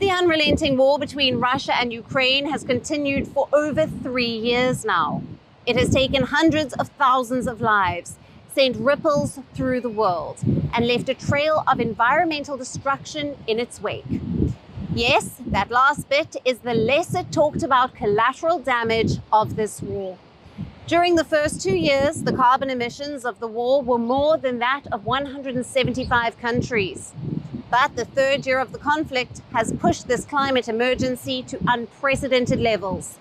The unrelenting war between Russia and Ukraine has continued for over 3 years now. It has taken hundreds of thousands of lives, sent ripples through the world, and left a trail of environmental destruction in its wake. Yes, that last bit is the lesser talked about collateral damage of this war. During the first 2 years, the carbon emissions of the war were more than that of 175 countries. But the third year of the conflict has pushed this climate emergency to unprecedented levels.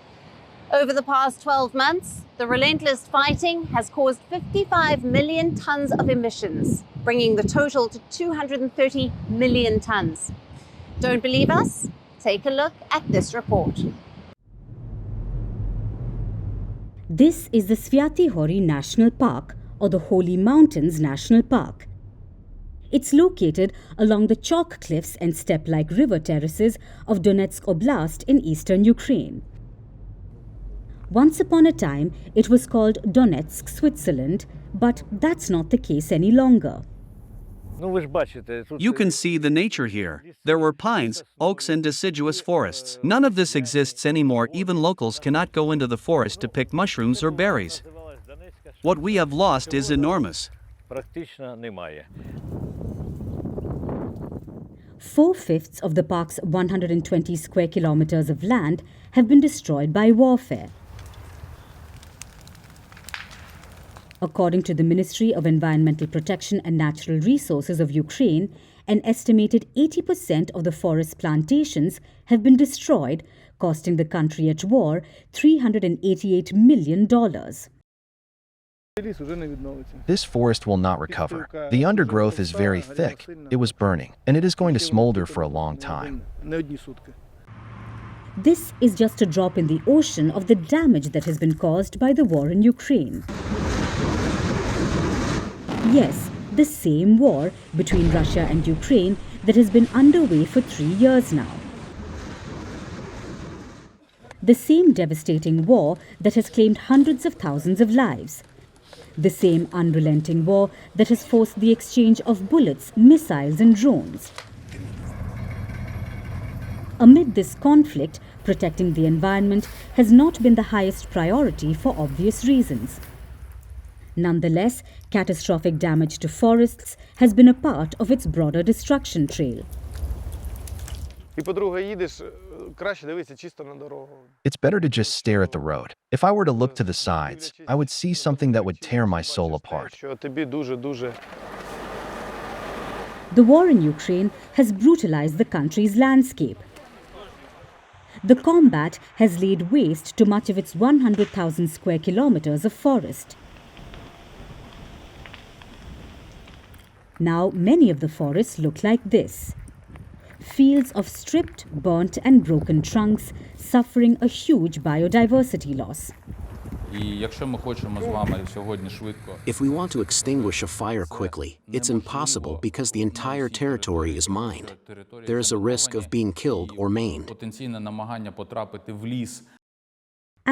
Over the past 12 months, the relentless fighting has caused 55 million tons of emissions, bringing the total to 230 million tons. Don't believe us? Take a look at this report. This is the Sviaty Hori National Park, or the Holy Mountains National Park. It's located along the chalk cliffs and steppe-like river terraces of Donetsk Oblast in eastern Ukraine. Once upon a time, it was called Donetsk, Switzerland, but that's not the case any longer. You can see the nature here. There were pines, oaks, and deciduous forests. None of this exists anymore. Even locals cannot go into the forest to pick mushrooms or berries. What we have lost is enormous. 4/5 of the park's 120 square kilometers of land have been destroyed by warfare. According to the Ministry of Environmental Protection and Natural Resources of Ukraine, an estimated 80% of the forest plantations have been destroyed, costing the country at war $388 million. This forest will not recover. The undergrowth is very thick. It was burning, and it is going to smolder for a long time. This is just a drop in the ocean of the damage that has been caused by the war in Ukraine. Yes, the same war between Russia and Ukraine that has been underway for 3 years now. The same devastating war that has claimed hundreds of thousands of lives. The same unrelenting war that has forced the exchange of bullets, missiles, and drones. Amid this conflict, protecting the environment has not been the highest priority for obvious reasons. Nonetheless, catastrophic damage to forests has been a part of its broader destruction trail. It's better to just stare at the road. If I were to look to the sides, I would see something that would tear my soul apart. The war in Ukraine has brutalized the country's landscape. The combat has laid waste to much of its 100,000 square kilometers of forest. Now, many of the forests look like this. Fields of stripped, burnt and broken trunks suffering a huge biodiversity loss. If we want to extinguish a fire quickly, it's impossible because the entire territory is mined. There is a risk of being killed or maimed.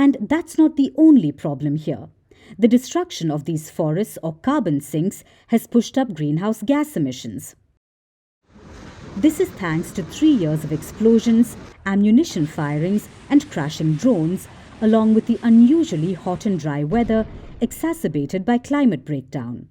And that's not the only problem here. The destruction of these forests or carbon sinks has pushed up greenhouse gas emissions. This is thanks to 3 years of explosions, ammunition firings, and crashing drones, along with the unusually hot and dry weather exacerbated by climate breakdown.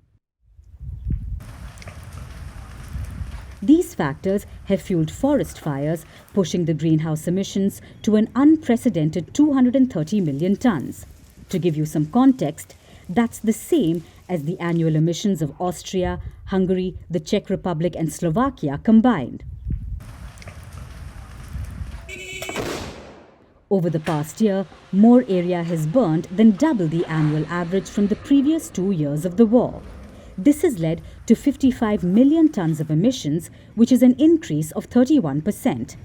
These factors have fueled forest fires, pushing the greenhouse emissions to an unprecedented 230 million tons. To give you some context, that's the same as the annual emissions of Austria, Hungary, the Czech Republic and Slovakia combined. Over the past year, more area has burned than double the annual average from the previous 2 years of the war. This has led to 55 million tons of emissions, which is an increase of 31%.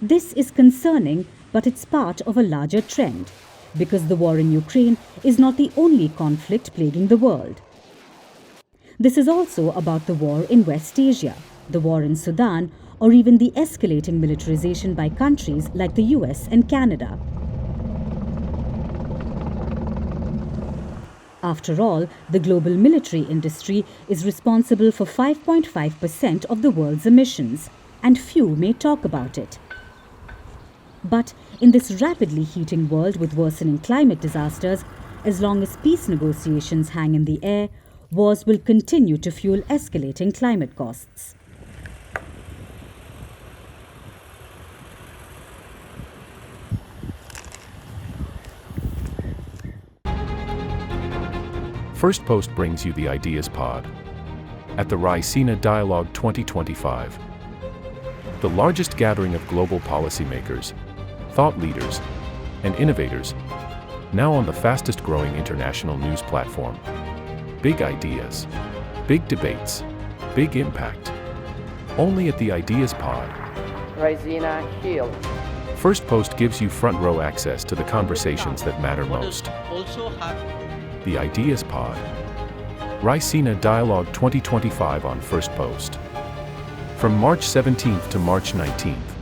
This is concerning, but it's part of a larger trend, because the war in Ukraine is not the only conflict plaguing the world. This is also about the war in West Asia, the war in Sudan, or even the escalating militarization by countries like the US and Canada. After all, the global military industry is responsible for 5.5% of the world's emissions, and few may talk about it. But in this rapidly heating world with worsening climate disasters, as long as peace negotiations hang in the air, wars will continue to fuel escalating climate costs. Firstpost brings you the Ideas Pod at the Raisina Dialogue 2025, the largest gathering of global policymakers, thought leaders, and innovators, now on the fastest growing international news platform. Big ideas, big debates, big impact. Only at the Ideas Pod. Raisina Hill. Firstpost gives you front row access to the conversations that matter most. The Ideas Pod. Raisina Dialogue 2025 on Firstpost. From March 17th to March 19th.